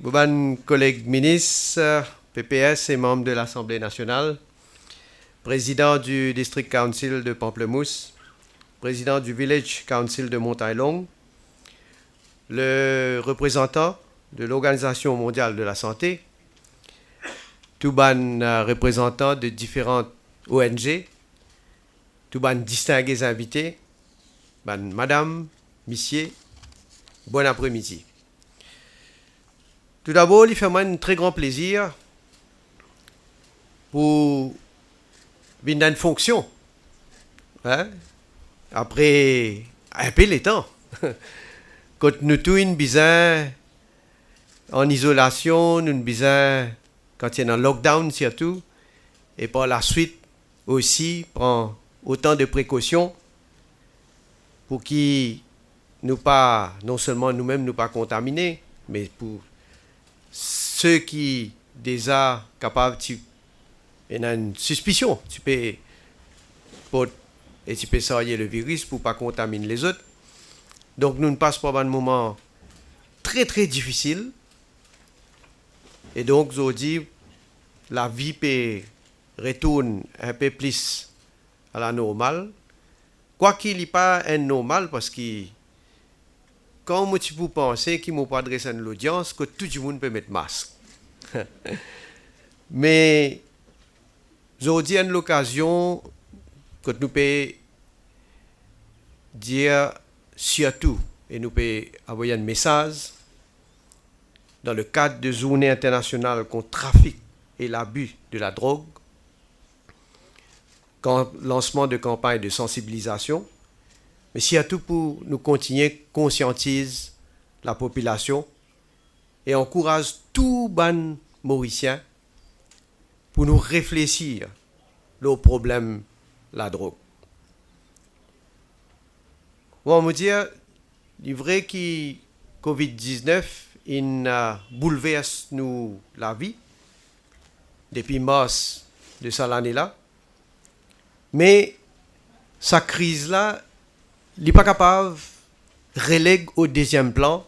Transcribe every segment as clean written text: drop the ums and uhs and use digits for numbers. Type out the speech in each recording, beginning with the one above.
Bouban, collègues ministres, PPS et membres de l'Assemblée nationale, président du District Council de Pamplemousse, président du Village Council de Montaillon, le représentant de l'Organisation mondiale de la santé, tout ban représentants de différentes ONG, tout ban distingués invités, ban madame, messieurs, bon après-midi. Tout d'abord, il fait moi un très grand plaisir pour venir dans une fonction. Hein? Après un peu le temps. Quand nous tous une besoin en isolation, nous besoin quand il y a un lockdown surtout, et par la suite aussi prend autant de précautions pour qui nous pas, non seulement nous-mêmes nous pas contaminés, mais pour ceux qui déjà capables, il y a une suspicion, tu peux sortir le virus pour ne pas contaminer les autres. Donc nous ne passons pas un moment très très difficile. Et donc aujourd'hui, la vie peut retourner un peu plus à la normale. Quoi qu'il n'y ait pas un normal, parce que quand moi tu peux penser qu'il ne m'a pas adressé à l'audience, que tout le monde peut mettre masque. Mais aujourd'hui, à l'occasion, que nous pouvons dire surtout, et nous pouvons envoyer un message dans le cadre de journée internationale contre le trafic et l'abus de la drogue, lancement de campagnes de sensibilisation, mais surtout pour nous continuer à conscientiser la population et encourage tout ban mauricien pour nous réfléchir au problème de la drogue. On me dire, il est vrai que Covid-19 il bouleverse nous la vie depuis mars de cette année-là, mais sa crise-là, il n'est pas capable de reléguer au deuxième plan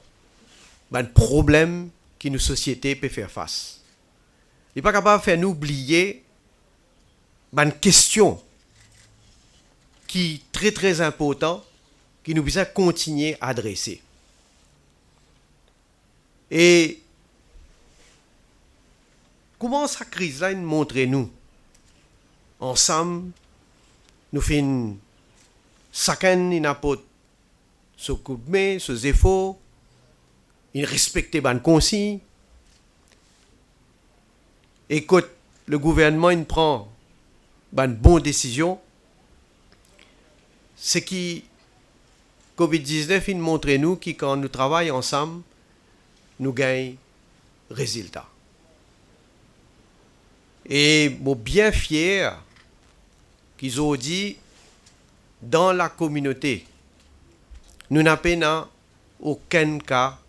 un problème que nos sociétés peuvent faire face. Il n'est pas capable de faire nous oublier une question qui est très très importante, qui nous besoin continuer à adresser. Et comment cette crise-là nous montre nous ensemble, nous faisons chacun une apporte ce coup de main, ce efforts, il respecte les consignes. Et quand le gouvernement il prend une bonne décision, ce qui Covid-19 il montre nous que quand nous travaillons ensemble, nous gagnons résultat. Et je suis bien fier qu'ils ont dit dans la communauté, nous n'avons aucun cas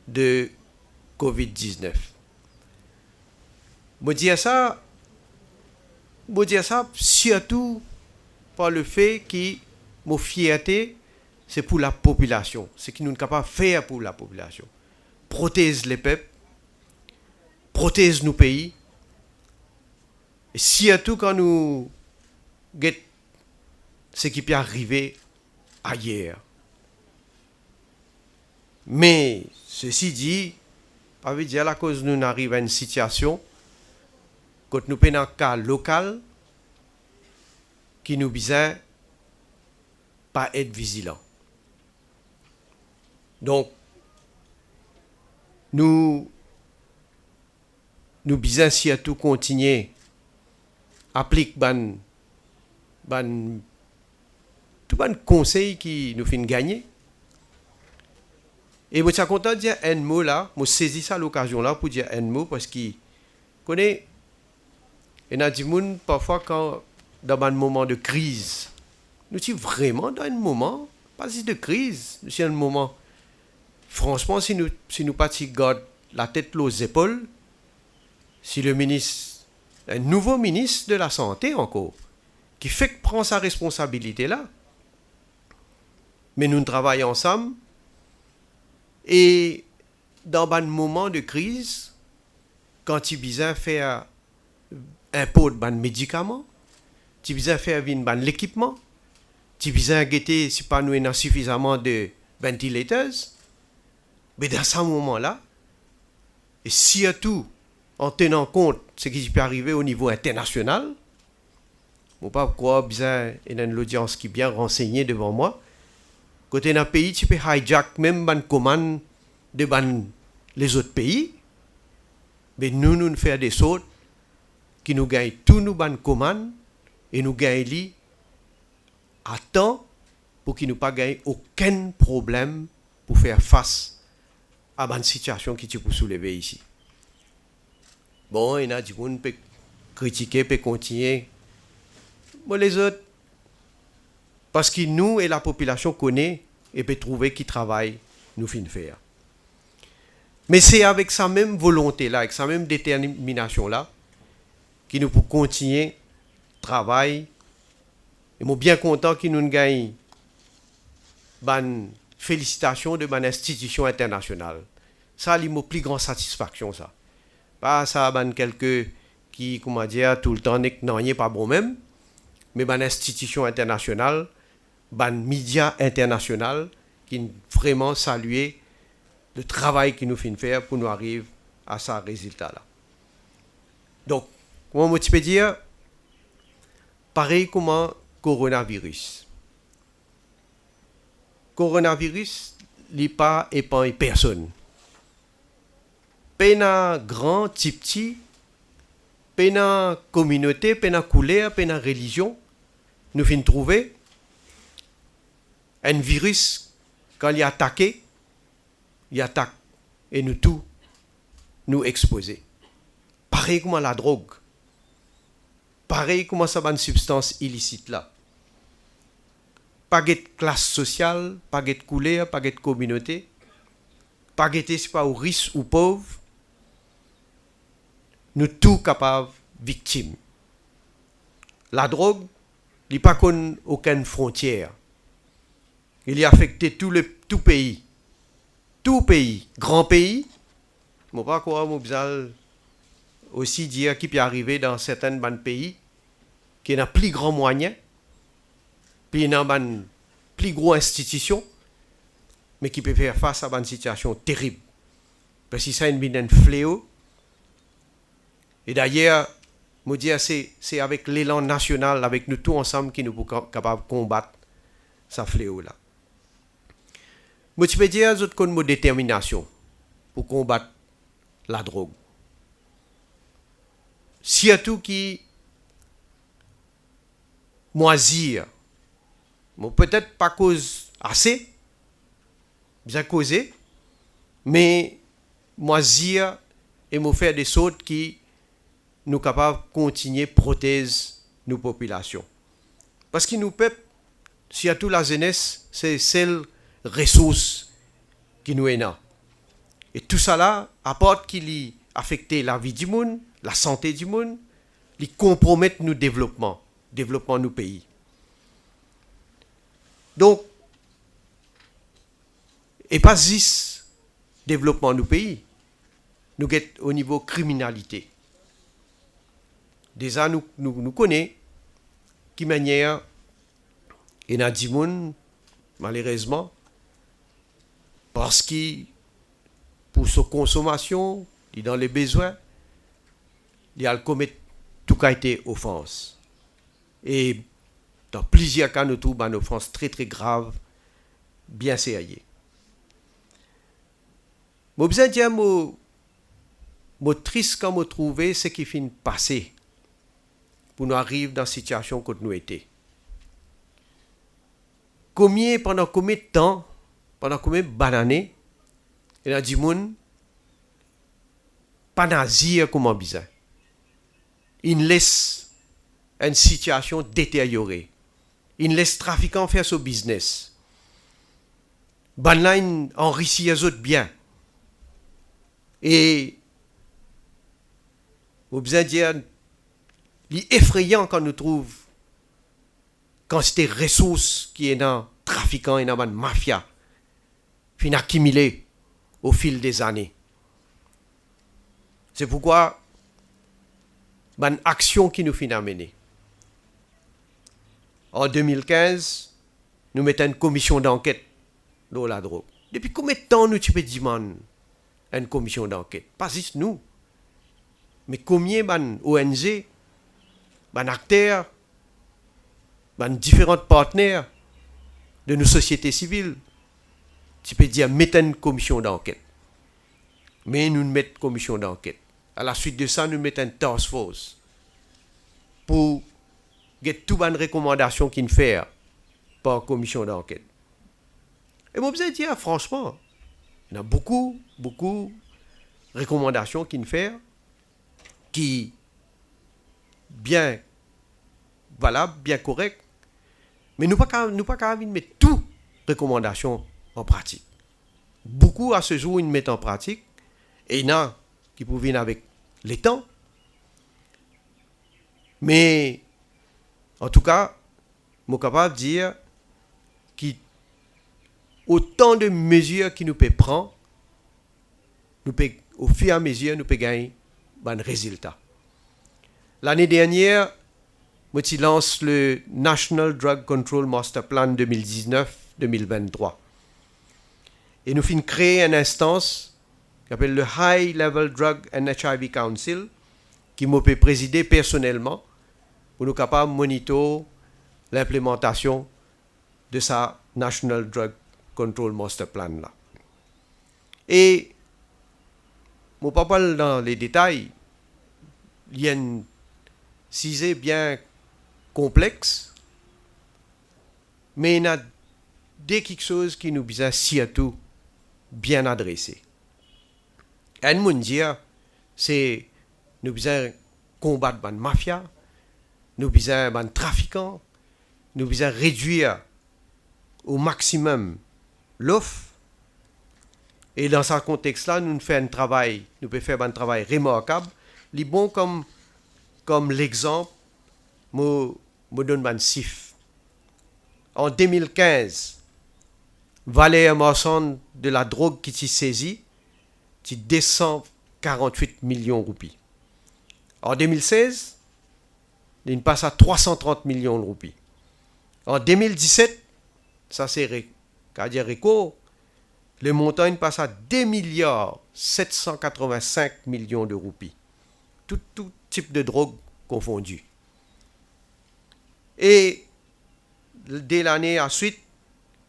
de Covid-19. Je dis ça surtout par le fait que mon fierté, c'est pour la population. Ce que nous sommes capables de faire pour la population. Protéger les peuples, protéger nos pays, et surtout quand nous regardons ce qui peut arriver ailleurs. Mais, ceci dit, ça veut dire à cause nous arrivons à une situation, quand nous prenons un cas local, qui nous besoin pas être vigilants. Donc, nous besoin surtout continuer à appliquer tout les conseils qui nous font gagner. Et je suis content de dire un mot là, je saisis ça l'occasion là pour dire un mot parce que connais, il y a des gens parfois quand dans un moment de crise, nous sommes vraiment dans un moment, pas juste de crise, nous sommes dans un moment, franchement, si nous pas gardons la tête aux épaules, si le ministre, un nouveau ministre de la Santé encore, qui fait que prend sa responsabilité là, mais nous travaillons ensemble, et dans un moment de crise, quand tu as besoin de faire un pot de médicaments, tu as besoin de faire l'équipement, tu as besoin de guetter si pas nous avons suffisamment de ventilateurs, mais dans ce moment-là, et surtout en tenant compte de ce qui peut arriver au niveau international, je ne sais pas pourquoi il y a une audience qui est bien renseignée devant moi. Côté d'un pays, tu peux hijack même une commande de les autres pays, mais nous faisons des choses qui nous gagnent tous nos commandes et nous gagnent à temps pour qu'ils ne pas gagner aucun problème pour faire face à une situation qui peut soulever ici. Bon, il y a des gens qui peuvent critiquer, peuvent continuer. Mais les autres, parce que nous et la population connaît et peut trouver qui travaille, nous finissons faire. Mais c'est avec sa même volonté-là, avec sa même détermination-là, que nous pouvons continuer le travail. Et je suis bien content que nous gagnons une félicitation de mon institution internationale. Ça, c'est ma plus grande satisfaction, ça. Pas ça, quelqu'un qui, comment dire, tout le temps n'est pas bon même, mais une institution internationale, un média international qui vraiment salué le travail que nous faisons faire pour nous arriver à ce résultat-là. Donc, comment je peux dire, pareil comme le coronavirus. Coronavirus, il n'est pas épargné personne. Pas grand, petit, pas communauté, pas couleur, pas religion, nous finissons trouver un virus, quand il est attaqué, il attaque et nous tous nous exposer. Pareil comme la drogue. Pareil comme ça une substance illicite là. Pas de classe sociale, pas de couleur, pas de communauté, pas de c'est pas au riche ou pauvre. Nous tous capables victimes. La drogue, il n'y a pas aucune frontière. Il a affecté tout pays. Tout pays, grand pays. Je ne sais pas quoi, je aussi dire qui peut arriver dans certains pays qui ont plus grand moyen, puis dans une plus grosse institution, mais qui peut faire face à une situation terrible. Parce que ça a un fléau. Et d'ailleurs, je dis c'est avec l'élan national, avec nous tous ensemble, que nous sommes capables de combattre ce fléau-là. Je peux dire que nous avons une détermination pour combattre la drogue. Surtout qui moisir. Peut-être pas cause assez, bien causé, mais moisir et me faire des choses qui nous capables de continuer à protéger nos populations. Parce que nous peuples, surtout la jeunesse, c'est celle ressource qui nous est là. Et tout ça là apporte qu'il affecte la vie du monde, la santé du monde, il compromet nos développement de nos pays. Donc, et pas juste développement de nos pays, nous sommes au niveau criminalité. Déjà, nous connaissons qui manière, et il y a des gens, malheureusement, parce que pour sa consommation, il est dans les besoins, il a commis tout cas été offense. Et dans plusieurs cas, nous trouvons une offense très très grave, bien sérieuse. Je besoin de dire, je triste quand je trouve ce qui finit passer pour nous arriver dans la situation que nous étions. Pendant combien de temps, pendant combien d'années, il y a des gens pas nazir comme bizarre. Ils laissent une situation détériorée. Ils laissent trafiquants faire son business. Ils enrichissent les autres bien. Et vous besoin dire, c'est effrayant quand nous trouvons quand c'est des ressources qui est dans trafiquants et dans la mafia, fin accumulées au fil des années. C'est pourquoi, une action qui nous finit à mener. En 2015, nous mettons une commission d'enquête sur la drogue. Depuis combien de temps nous peux demander une commission d'enquête? Pas juste nous, mais combien d'ONG, d'acteurs, différents partenaires de nos sociétés civiles, tu peux dire mettons une commission d'enquête. Mais nous mettons une commission d'enquête. À la suite de ça, nous mettons une task force pour get toutes les recommandations qu'il fait par commission d'enquête. Et moi, je dire franchement, il y a beaucoup de recommandations qu'il fait qui bien valables, bien correctes, mais nous pas capable de mettre toutes les recommandations en pratique. Beaucoup à ce jour, ils mettent en pratique, et il y en a qui peuvent venir avec les temps. Mais, en tout cas, je suis capable de dire qu'autant de mesures qui nous peut prendre, au fur et à mesure, nous pouvons gagner un résultat. L'année dernière, je lance le National Drug Control Master Plan 2019-2023. Et nous finissons créer une instance qui s'appelle le High Level Drug and HIV Council, qui m'a présidé personnellement pour nous capables de monitorer l'implémentation de sa National Drug Control Master Plan là. Et je ne vais pas parler dans les détails. Il y a une sujet bien complexe, mais il y a quelque chose qui nous besoin surtout bien adressé. Et nous dire, c'est nous besoin combattre la mafia, nous besoin les trafiquants, nous besoin réduire au maximum l'offre. Et dans ce contexte-là, nous faisons un travail, nous pouvons faire un travail remarquable. Les bon comme l'exemple, me donne un chiffre. En 2015, valeur marchande de la drogue qui s'est saisie, c'est 248 millions de roupies. En 2016, il passe à 330 millions de roupies. En 2017, ça c'est record, le montant il passe à 2 milliards 785 millions de roupies. Tout type de drogue confondue. Et dès l'année à suite,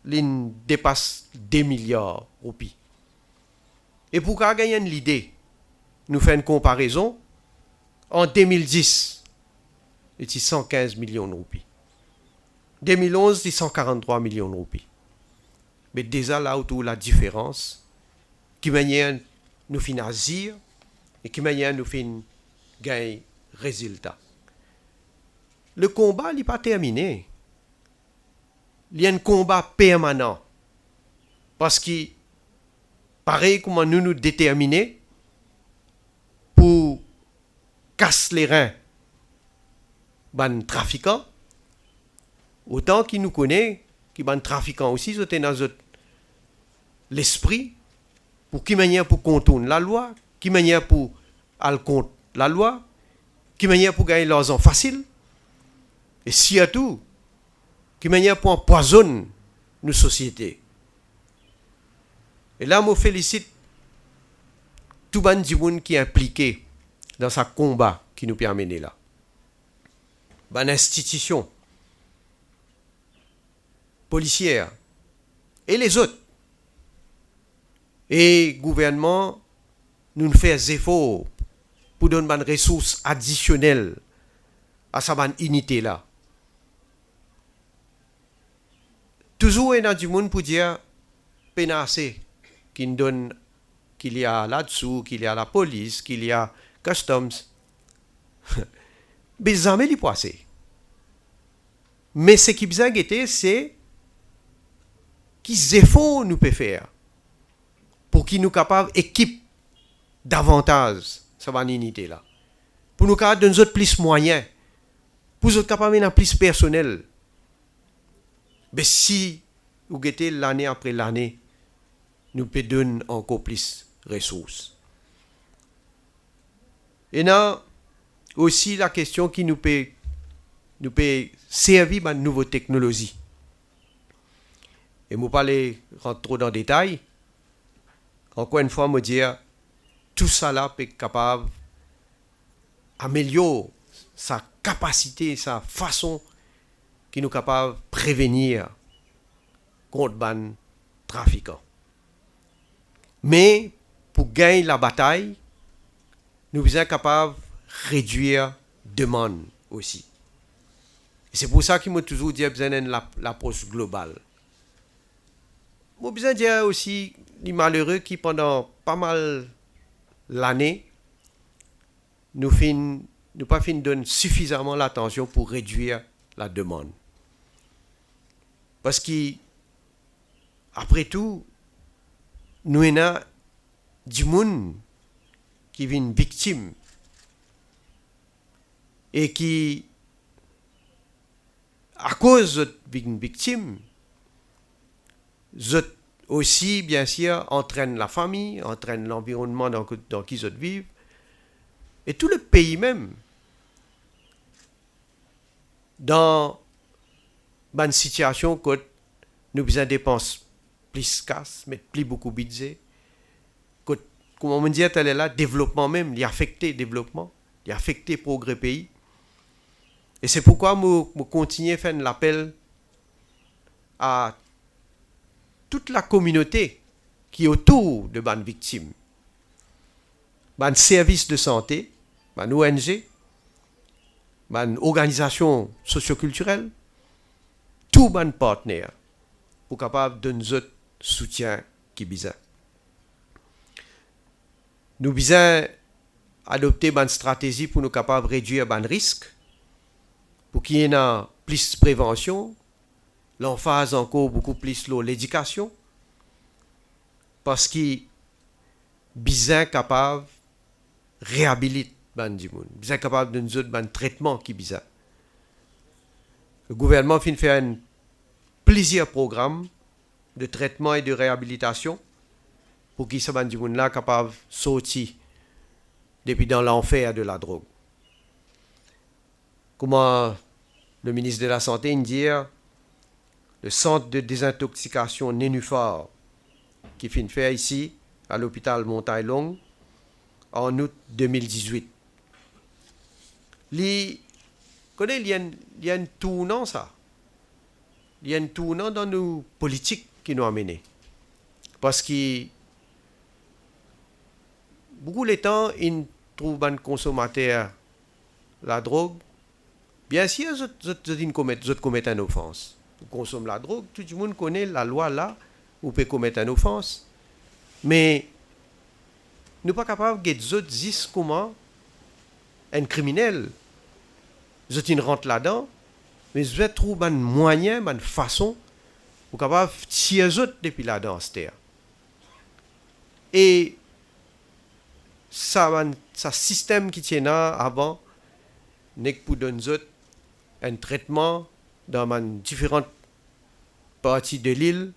il dépasse 2 milliards de roupies. Et pour gagner l'idée, nous faisons une comparaison. En 2010, c'était 115 millions de roupies. 2011, c'est 143 millions de roupies. Mais déjà là où la différence, qui manière nous fait agir et qui manière nous fait gagner résultat. Le combat n'est pas terminé. Il y a un combat permanent. Parce que, pareil comme nous déterminer pour casser les reins des trafiquants, autant qu'ils nous connaissent, qui ban trafiquants aussi, ils dans l'esprit, pour qui manière pour contourner la loi, qui manière pour aller contre la loi, qui manière pour gagner l'argent facile, et surtout, qui manière pour empoisonner nos sociétés. Et là, je félicite tout le monde qui est impliqué dans ce combat qui nous permet là. Ban institution policière et les autres. Et le gouvernement nous fait des efforts pour donner des ressources additionnelles à cette unité là. Toujours il y a du monde pour dire pénassé qu'il donne qu'il y a là-dessous, qu'il y a la police, qu'il y a customs. Mais jamais les passé. Mais ce qui besoin guetter, c'est qu'ils efforts nous peut faire pour qu'ils nous capables équipe davantage cette unité là. Pour nous capables donner plus moyens, pour nous capables de plus personnel. Mais si vous guettez l'année après l'année, nous peut donner encore plus de ressources. Et là, aussi la question qui nous peut servir de nouvelles technologies. Et je ne vais pas rentrer trop dans le détail. Encore une fois, je dire tout ça là peut être capable d'améliorer sa capacité, sa façon qui nous est capable de prévenir contre les trafiquants. Mais pour gagner la bataille, nous sommes capables de réduire la demande aussi. Et c'est pour ça qu'il m'a toujours dit que nous avons l'approche globale. Je veux besoin dire aussi les malheureux qui pendant pas mal l'année nous pas donner suffisamment l'attention pour réduire la demande. Parce que après tout, nous avons du monde qui vient victime et qui, à cause d'une victime, aussi, bien sûr, entraîne la famille, entraîne l'environnement dans qui ils vivent, et tout le pays même, dans une situation où nous besoin dépenser plus casse, mais plus beaucoup de budget, comme on me dit, elle est là, développement même, il a affecté le développement, il a affecté le progrès pays. Et c'est pourquoi je continue à faire l'appel à toute la communauté qui est autour de les victimes, les services de santé, les ONG, les organisations socioculturelles, tous les partenaires pour capable de donner un soutien qui est besoin. Nous devons adopter une stratégie pour nous capables de réduire les risques, pour qu'il y ait plus de prévention, l'emphase encore beaucoup plus l'éducation, parce qu'il besoin capable de réhabiliter les gens, besoin capable de nous donner un traitement qui est besoin. Le gouvernement fait plusieurs programmes de traitement et de réhabilitation pour qu'ils soient capables de sortir depuis dans l'enfer de la drogue. Comment le ministre de la Santé dit, le centre de désintoxication Nénuphar qui fait faire ici à l'hôpital Montaille-Longue en août 2018. Il y a un tournant ça. Il y a un tournant dans nos politiques qui nous a menés. Parce que beaucoup de temps, ils trouvent un consommateur la drogue. Bien sûr, ils commettent une offense. Ils consomment la drogue, tout le monde connaît la loi là, où peut commettre une offense. Mais nous ne sommes pas capables de dire comment un criminel, ils rentrent là-dedans, mais ils trouvent un moyen, une façon pour capable de tirer les autres depuis là-dedans. Et ça système qui tient là avant, n'est que pour donner un traitement dans différentes parties de l'île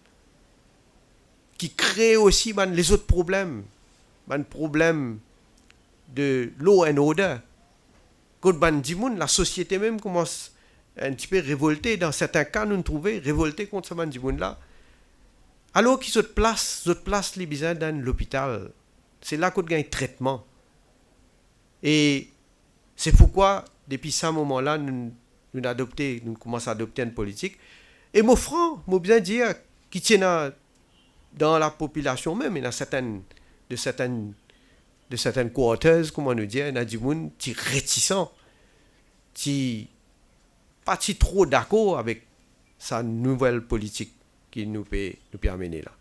qui crée aussi les autres problèmes. Un problème de law and order. Quand la société même commence un petit peu révolter. Dans certains cas, nous nous trouvons révoltés contre ce monde-là. Alors qu'ils se placent les besoins dans l'hôpital. C'est là qu'on gagne traitement. Et c'est pourquoi, depuis ce moment-là, nous commençons à adopter une politique. Et mon franc, moi bien dire, qui tient dans la population même, il y a certaines quarters, comment nous dire, il y a du monde qui est réticent, qui pas trop d'accord avec sa nouvelle politique qui nous peut amener là.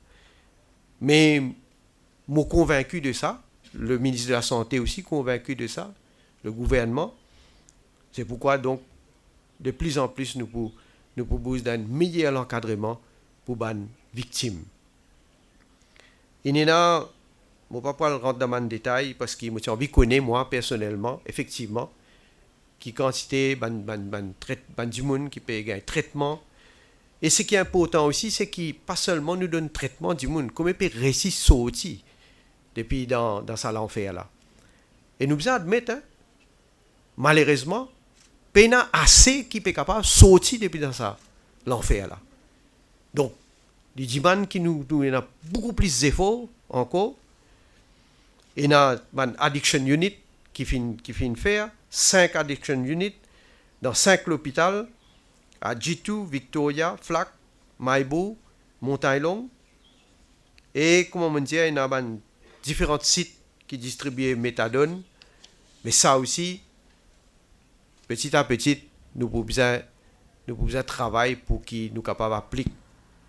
Mais je suis convaincu de ça, le ministre de la Santé aussi convaincu de ça, le gouvernement. C'est pourquoi donc de plus en plus nous proposons un meilleur encadrement pour les victimes. Il y a, je ne vais pas rentrer dans le détail parce que j'ai envie de connaître moi personnellement, effectivement, qui quantité du monde qui peut gagner traitement Et ce qui est important aussi, c'est qu'il pas seulement nous donne traitement du monde, comme il peut réussir sortir depuis dans sa l'enfer là. Et nous devons admettre, hein, malheureusement, il y a assez qui est capable de sortir depuis dans ça l'enfer là. Donc, les djimans qui nous a beaucoup plus d'efforts encore. Il y a une addiction unit qui finit faire 5 addiction units dans 5 hôpitaux à G2, Victoria, Flac, Maibo, Montaillon. Et comme on dit, il y a différents sites qui distribuent méthadone. Mais ça aussi, petit à petit, nous pouvons travailler pour qu'ils nous capables d'appliquer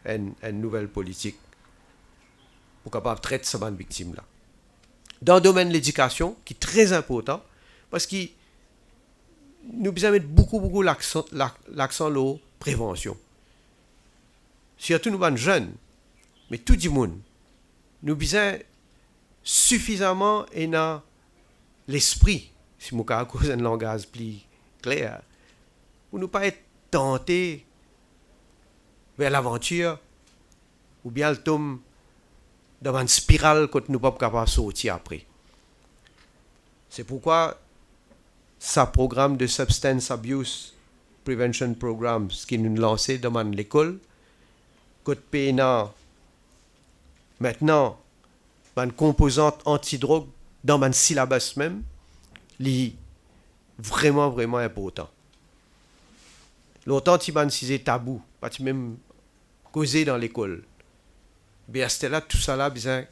une nouvelle politique pour capable traiter ces victimes là. Dans le domaine de l'éducation, qui est très important, parce que nous devons mettre beaucoup l'accent sur la prévention. Surtout nous les jeunes, mais tout le monde, nous devons suffisamment et dans l'esprit, si je cause un langage plus clair, pour ne pas être tentés vers l'aventure ou bien le tombe dans une spirale que nous ne sommes pas capables de sortir après. C'est pourquoi ce programme de Substance Abuse Prevention Programs qui nous lancé dans l'école, que PNA maintenant une composante anti-drogue dans le syllabus même, est vraiment important. Longtemps, c'est tabou, pas même causé dans l'école. Bien, c'était là, tout ça là, il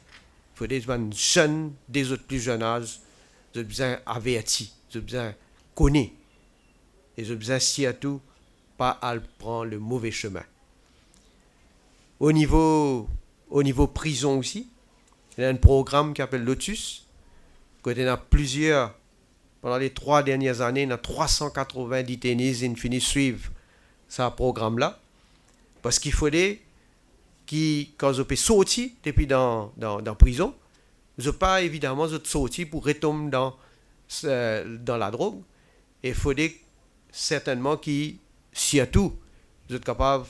faut des jeunes, des autres plus jeunes âges, ils ont besoin avertis, ils ont besoin connaître, et ils ont besoin surtout pas à prendre le mauvais chemin. Au niveau prison aussi, il y a un programme qui s'appelle Lotus, il y en a plusieurs, pendant les 3 dernières années, il y a 380 détenus qui finissent suivre ce programme-là, parce qu'il faudrait quand vous sortir depuis dans prison, vous n'avez pas évidemment sorti pour retomber dans la drogue. Et il faudrait certainement que, surtout, vous êtes capable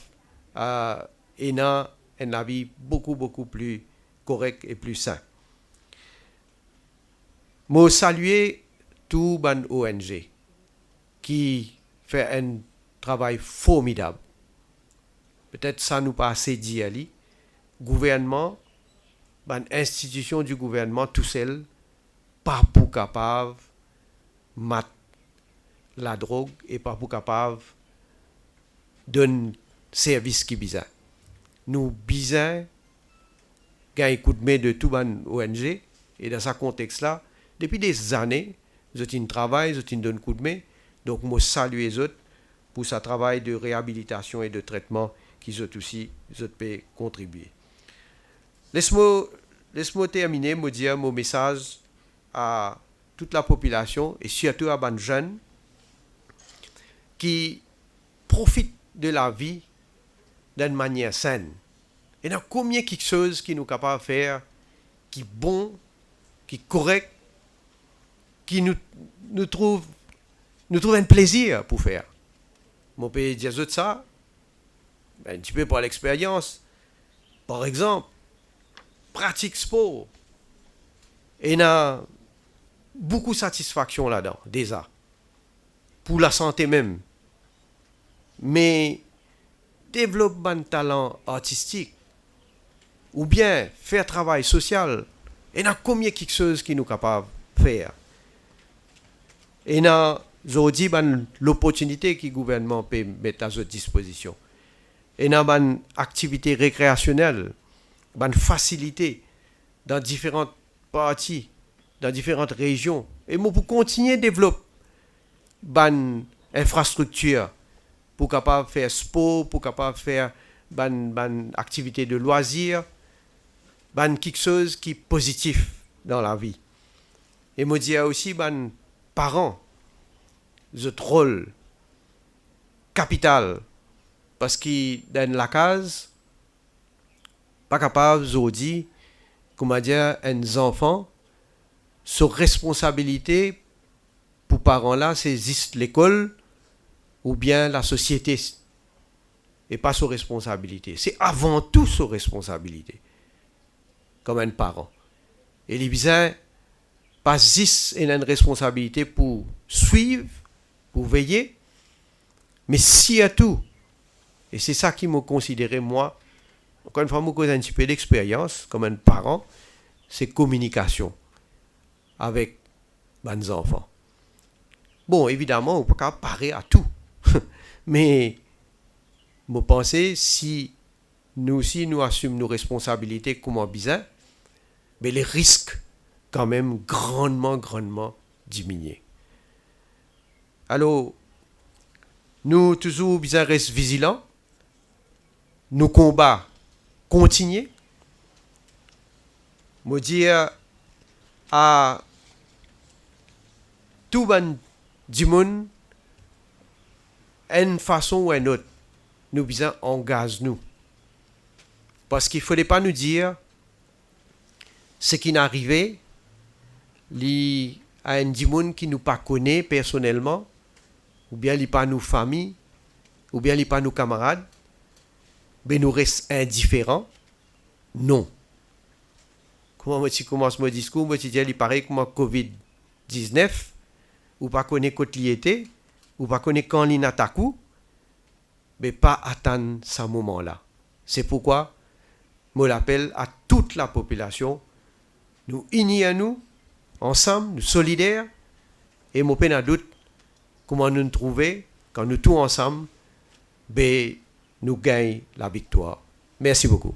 d'avoir un avis beaucoup plus correct et plus sain. Je salue tout les ONG qui fait un travail formidable. Peut-être ça nous pas assez dit à lui. Gouvernement, institution du gouvernement tout seul, pas pour capable mat la drogue et pas pour capable donner service qui bizarre. Nous bizarre un coup de main de tout les ONG et dans ce contexte-là, depuis des années, ils ont travail, ils ont donné un coup de main. Donc, moi, salue les autres pour ce travail de réhabilitation et de traitement qu'ils ont aussi pu contribuer. Laisse-moi terminer, me dire mon message à toute la population et surtout à les jeunes qui profitent de la vie d'une manière saine. Et il y a combien de choses qui nous capables de faire, qui est bon, qui est correct, qui nous trouve un plaisir pour faire. Mon pays dire ça, un petit peu par l'expérience. Par exemple, pratique sport. Et il y a beaucoup de satisfaction là-dedans, déjà. Pour la santé même. Mais développer un talent artistique ou bien faire travail social, il y a combien de choses qui nous capables de faire. Et il y a aujourd'hui l'opportunité que le gouvernement peut mettre à notre disposition. Et il y a une activité récréationnelle, une facilité dans différentes parties, dans différentes régions. Et moi, pour continuer à développer une infrastructure, pour capable faire sport, pour capable faire une activité de loisirs, quelque chose qui est positif dans la vie. Et moi, dire aussi, parents, notre rôle capital, parce que dans la case, pas capable aujourd'hui, comment dire, un enfant, sa responsabilité pour parents là, c'est juste l'école ou bien la société. et pas sous responsabilité. C'est avant tout sous responsabilité, comme un parent. Et les bizarres, pas juste une responsabilité pour suivre, pour veiller, mais si à tout. Et c'est ça qui m'a considéré, moi, encore une fois, moi, j'ai un petit peu d'expérience comme un parent, c'est communication avec mes enfants. Bon, évidemment, on ne peut pas parer à tout. Mais, je pense, si nous aussi, nous assumons nos responsabilités comme un bizarre, mais les risques, quand même, grandement diminuer. Alors, nous, toujours, bizarre, rester vigilants. Nos combats continuent. Je dis à tout le monde, d'une façon ou d'une autre, nous besoin engage nous. Parce qu'il ne fallait pas nous dire ce qui n'est arrivé à un monde qui ne nous pas connaît personnellement, ou bien il pas nos familles, ou bien il pas nos camarades, mais nous reste indifférents. Non. Comment je commence mon discours, je dis il paraît comme COVID-19, ou pas connaître quand il était, ou pas connaître quand il attaque, mais pas attendre ce moment-là. C'est pourquoi je l'appelle à toute la population, nous unis à nous, ensemble, nous solidaires, et je peine à doute comment nous trouver, quand nous tous ensemble, nous gagnons la victoire. Merci beaucoup.